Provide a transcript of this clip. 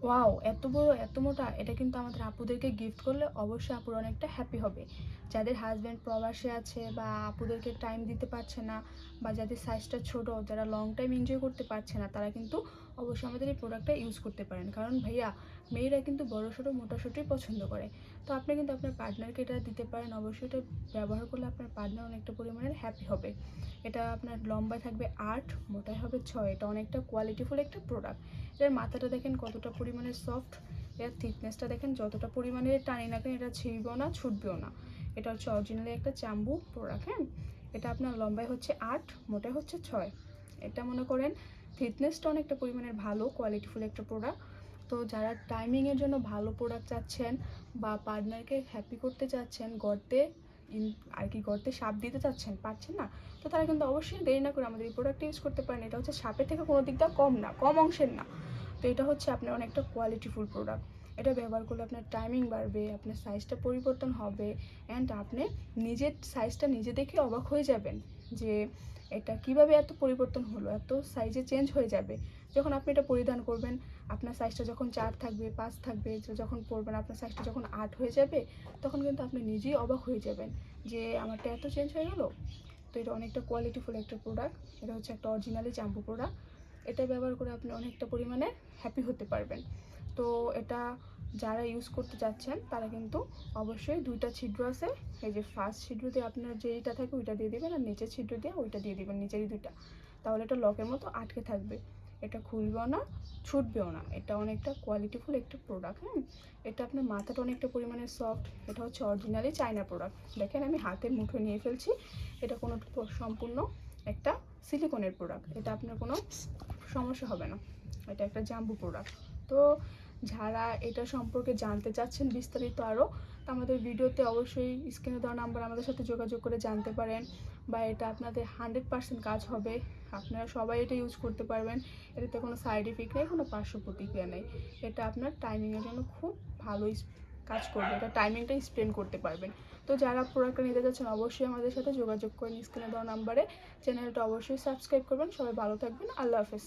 Wow! এত বড়, এত মোটা! এটা কিন্তু আমাদের আপুদেরকে গিফট করলে অবশ্যই আপুরা অনেকটা হ্যাপি হবে। যাদের হাসব্যান্ড প্রবাসে আছে বা আপুদেরকে টাইম দিতে পারছে না বা যাদের সাইজটা ছোট, যারা লং টাইম এনজয় করতে পারছে না, তারা কিন্তু অবশ্যই আমাদের এই প্রোডাক্টটা ইউজ করতে পারেন। কারণ ভাইয়া, মেয়েরা কিন্তু বড়-সড়ো মোটা-সোটিই পছন্দ করে। তো আপনি কিন্তু আপনার পার্টনারকে এটা দিতে পারেন। অবশ্যই এটা ব্যবহার করলে আপনার পার্টনার অনেকটা পরিমাণের হ্যাপি হবে। এটা আপনার লম্বায় থাকবে ৮, মোটায় হবে ৬। এটা অনেকটা কোয়ালিটিফুল একটা প্রোডাক্ট। এর মাথাটা দেখেন কতটা পরিমাণে সফট, এর থিকনেসটা দেখেন যতটা পরিমাণে টানি না কেন এটা ছিঁড়বেও না, ছুটবেও না। এটা হচ্ছে অরিজিনালি একটা চাম্বু প্রোডাক্ট। হ্যাঁ, এটা আপনার লম্বায় হচ্ছে ৮, মোটায় হচ্ছে ৬। এটা মনে করেন থিকনেসটা অনেকটা পরিমাণের ভালো, কোয়ালিটিফুল একটা প্রোডাক্ট। তো যারা টাইমিংয়ের জন্য ভালো প্রোডাক্ট চাচ্ছেন বা পার্টনারকে হ্যাপি করতে চাচ্ছেন, গর্তে আর কি গর্তে সাপ দিতে চাচ্ছেন, পারছেন না, তো তারা কিন্তু অবশ্যই দেরি না করে আমাদের এই প্রোডাক্টটা ইউজ করতে পারেন। এটা হচ্ছে সাপের থেকে কোনো দিক দিয়ে কম না, কম অংশের না। তো এটা হচ্ছে আপনার অনেকটা কোয়ালিটিফুল প্রোডাক্ট। এটা ব্যবহার করলে আপনার টাইমিং বাড়বে, আপনার সাইজটা পরিবর্তন হবে, অ্যান্ড আপনি নিজের সাইজটা নিজে দেখে অবাক হয়ে যাবেন যে এটা কিভাবে এত পরিবর্তন হলো, এত সাইজে চেঞ্জ হয়ে যাবে। যখন আপনি এটা পরিধান করবেন, আপনার সাইজটা যখন ৪ থাকবে, ৫ থাকবে, যখন পরবেন আপনার সাইজটা যখন ৮ হয়ে যাবে, তখন কিন্তু আপনি নিজেই অবাক হয়ে যাবেন যে আমারটা এত চেঞ্জ হয়ে গেল। তো এটা অনেকটা কোয়ালিটিফুল একটা প্রোডাক্ট। এটা হচ্ছে একটা অরিজিনালি চাম্পু প্রোডাক্ট। এটা ব্যবহার করে আপনি অনেকটা পরিমাণে হ্যাপি হতে পারবেন। তো এটা যারা ইউজ করতে চাচ্ছেন তারা কিন্তু অবশ্যই ২টা ছিদ্র আছে। এই যে ফার্স্ট ছিদ্র দিয়ে আপনার যেইটা থাকে ওইটা দিয়ে দিবেন, আর নিচের ছিদ্র দিয়ে ওইটা দিয়ে দিবেন, নিচেরই ২টা। তাহলে এটা লকের মতো আটকে থাকবে। এটা খুলবেও না, ছুটবেও না। এটা অনেকটা কোয়ালিটিফুল একটা প্রোডাক্ট। হ্যাঁ, এটা আপনার মাথাটা অনেকটা পরিমাণে সফট। এটা হচ্ছে অরিজিনালি চায়না প্রোডাক্ট। দেখেন আমি হাতের মুঠোয় নিয়ে ফেলছি। এটা কোনো সম্পূর্ণ একটা সিলিকনের প্রোডাক্ট। এটা আপনার কোনো সমস্যা হবে না। এটা একটা জাম্বু প্রোডাক্ট। তো যারা এটা সম্পর্কে জানতে চাচ্ছেন বিস্তারিত আরও, তো আমাদের ভিডিওতে অবশ্যই স্ক্রিনে দেওয়া নাম্বার আমাদের সাথে যোগাযোগ করে জানতে পারেন। বা এটা আপনাদের 100% কাজ হবে। আপনারা সবাই এটা ইউজ করতে পারবেন। এটাতে কোনো সাইড ইফেক্ট নেই, কোনো পার্শ্ব প্রতিক্রিয়া নেই। এটা আপনার টাইমিংয়ের জন্য খুব ভালো কাজ করবে। এটা টাইমিংটা স্পেন্ড করতে পারবেন। তো যারা প্রোডাক্টটা নিতে যাচ্ছেন অবশ্যই আমাদের সাথে যোগাযোগ করেন স্ক্রিনে দেওয়া নাম্বারে। চ্যানেলটা অবশ্যই সাবস্ক্রাইব করবেন। সবাই ভালো থাকবেন। আল্লাহ হাফেজ।